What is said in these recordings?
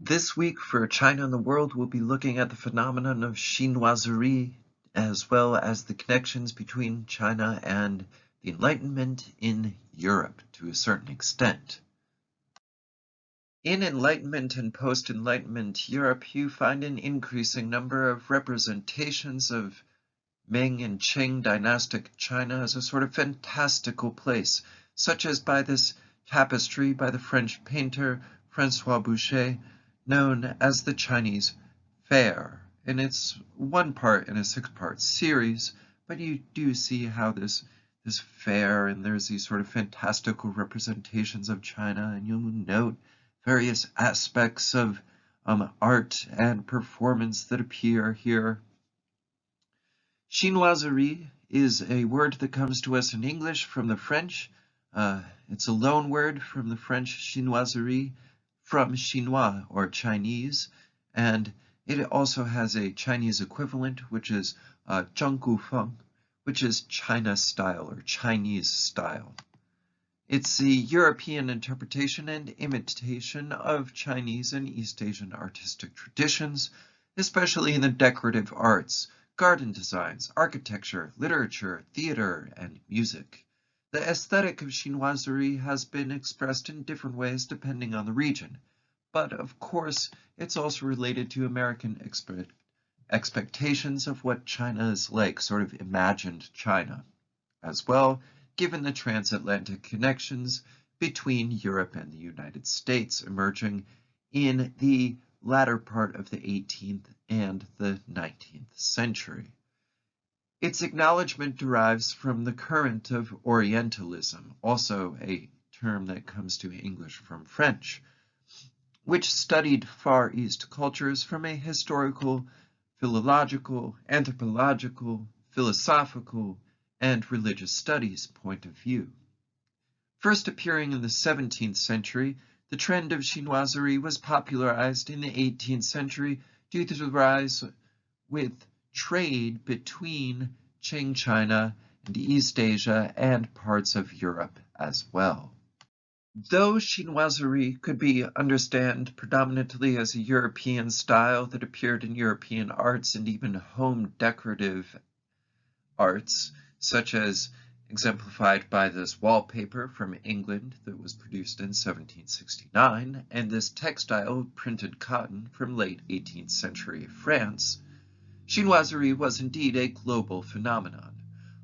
This week for China and the World, we'll be looking at the phenomenon of Chinoiserie, as well as the connections between China and the Enlightenment in Europe to a certain extent. In Enlightenment and post-Enlightenment Europe, you find an increasing number of representations of Ming and Qing dynastic China as a sort of fantastical place, such as by this tapestry by the French painter François Boucher, known as the Chinese Fair. And it's one part in a six-part series, but you do see how this fair, and there's these sort of fantastical representations of China, and you'll note various aspects of art and performance that appear here. Chinoiserie is a word that comes to us in English from the French. It's a loan word from the French chinoiserie, from Chinois or Chinese, and it also has a Chinese equivalent, which is zhonggufeng, which is China style or Chinese style. It's the European interpretation and imitation of Chinese and East Asian artistic traditions, especially in the decorative arts, garden designs, architecture, literature, theater, and music. The aesthetic of chinoiserie has been expressed in different ways depending on the region, but of course it's also related to American expectations of what China is like, sort of imagined China, as well, given the transatlantic connections between Europe and the United States emerging in the latter part of the 18th and the 19th century. Its acknowledgement derives from the current of Orientalism, also a term that comes to English from French, which studied Far East cultures from a historical, philological, anthropological, philosophical, and religious studies point of view. First appearing in the 17th century, the trend of chinoiserie was popularized in the 18th century due to the rise with trade between Qing China and East Asia and parts of Europe as well. Though chinoiserie could be understood predominantly as a European style that appeared in European arts and even home decorative arts, such as exemplified by this wallpaper from England that was produced in 1769, and this textile printed cotton from late 18th century France, chinoiserie was indeed a global phenomenon.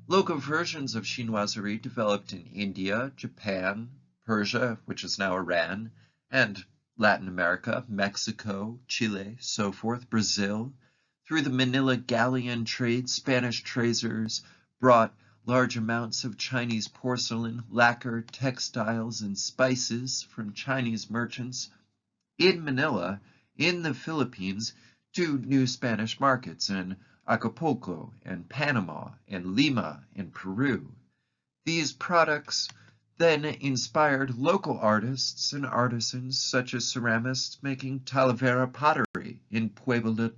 Local versions of chinoiserie developed in India, Japan, Persia, which is now Iran, and Latin America, Mexico, Chile, so forth, Brazil. Through the Manila galleon trade, Spanish traders brought large amounts of Chinese porcelain, lacquer, textiles, and spices from Chinese merchants in Manila, in the Philippines, to new Spanish markets in Acapulco and Panama and Lima and Peru. These products then inspired local artists and artisans such as ceramists making Talavera pottery in Pueblo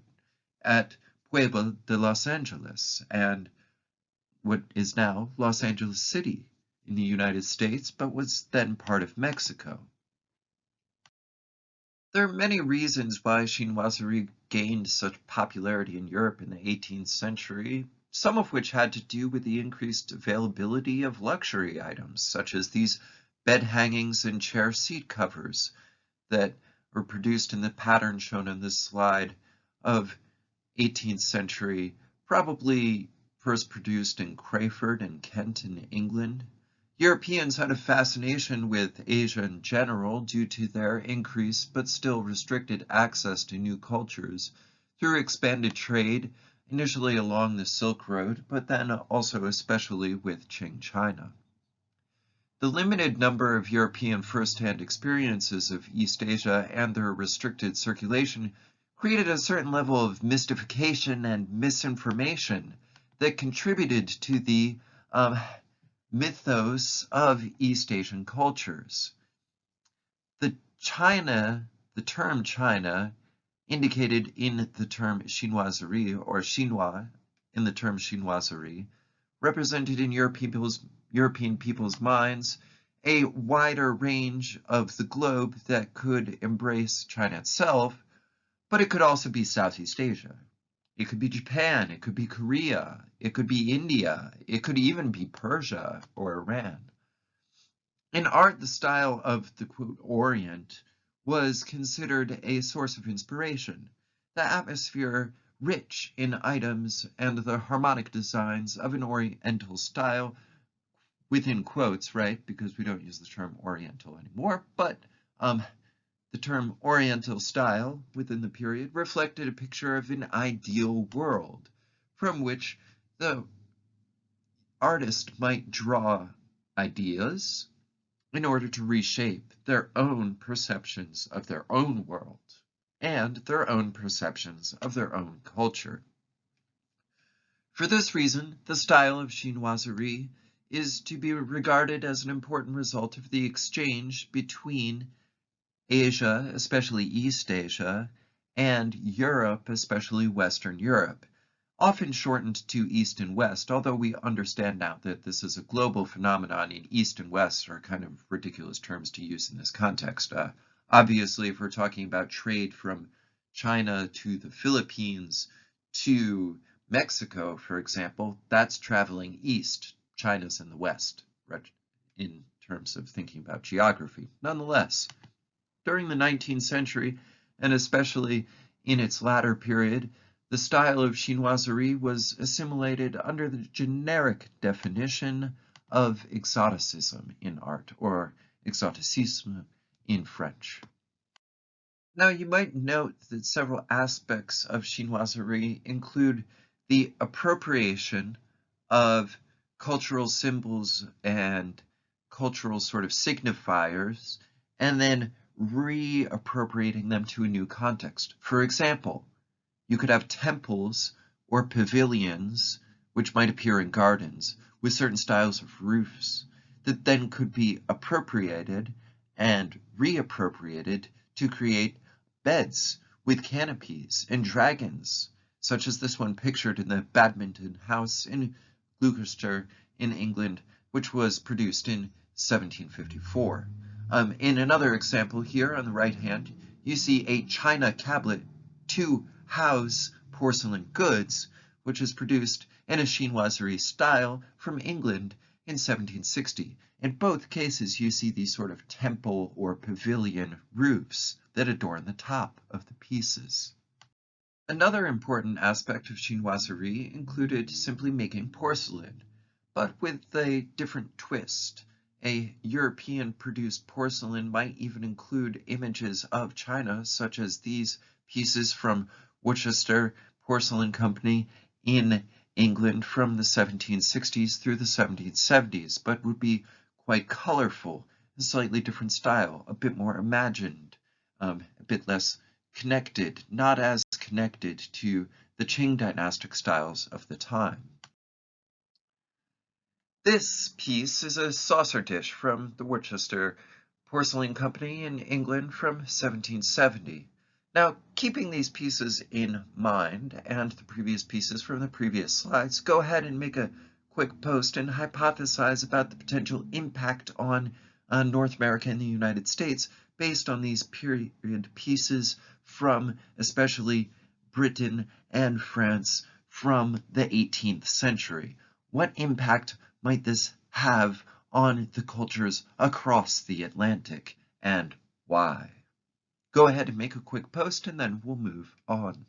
de Los Angeles and what is now Los Angeles City in the United States, but was then part of Mexico. There are many reasons why chinoiserie gained such popularity in Europe in the 18th century, some of which had to do with the increased availability of luxury items, such as these bed hangings and chair seat covers that were produced in the pattern shown in this slide of 18th century, probably first produced in Crayford and Kent in England. Europeans had a fascination with Asia in general due to their increased but still restricted access to new cultures through expanded trade, initially along the Silk Road, but then also especially with Qing China. The limited number of European first-hand experiences of East Asia and their restricted circulation created a certain level of mystification and misinformation that contributed to the mythos of East Asian cultures. The term China indicated in the term chinoiserie or chinois in the term chinoiserie represented in European people's minds a wider range of the globe that could embrace China itself, but it could also be Southeast Asia. It could be Japan, it could be Korea, it could be India, it could even be Persia or Iran. In art, the style of the quote Orient was considered a source of inspiration. The atmosphere rich in items and the harmonic designs of an Oriental style, within quotes, right? Because we don't use the term Oriental anymore, but the term Oriental style within the period reflected a picture of an ideal world from which the artist might draw ideas in order to reshape their own perceptions of their own world and their own perceptions of their own culture. For this reason, the style of Chinoiserie is to be regarded as an important result of the exchange between Asia, especially East Asia, and Europe, especially Western Europe, often shortened to East and West, although we understand now that this is a global phenomenon, and East and West are kind of ridiculous terms to use in this context. Obviously, if we're talking about trade from China to the Philippines to Mexico, for example, that's traveling east. China's in the west, in terms of thinking about geography. Nonetheless, during the 19th century, and especially in its latter period, the style of Chinoiserie was assimilated under the generic definition of exoticism in art, or exoticisme in French. Now, you might note that several aspects of Chinoiserie include the appropriation of cultural symbols and cultural sort of signifiers, and then reappropriating them to a new context. For example, you could have temples or pavilions, which might appear in gardens, with certain styles of roofs that then could be appropriated and reappropriated to create beds with canopies and dragons, such as this one pictured in the Badminton House in Gloucester in England, which was produced in 1754. In another example here on the right hand, you see a china cabinet to house porcelain goods, which is produced in a chinoiserie style from England in 1760. In both cases, you see these sort of temple or pavilion roofs that adorn the top of the pieces. Another important aspect of chinoiserie included simply making porcelain, but with a different twist. A European-produced porcelain might even include images of China, such as these pieces from Worcester Porcelain Company in England from the 1760s through the 1770s, but would be quite colorful, a slightly different style, a bit more imagined, a bit less connected, not as connected to the Qing dynastic styles of the time. This piece is a saucer dish from the Worcester Porcelain Company in England from 1770. Now, keeping these pieces in mind and the previous pieces from the previous slides, go ahead and make a quick post and hypothesize about the potential impact on North America and the United States based on these period pieces from especially Britain and France from the 18th century. What impact might this have on the cultures across the Atlantic, and why? Go ahead and make a quick post and then we'll move on.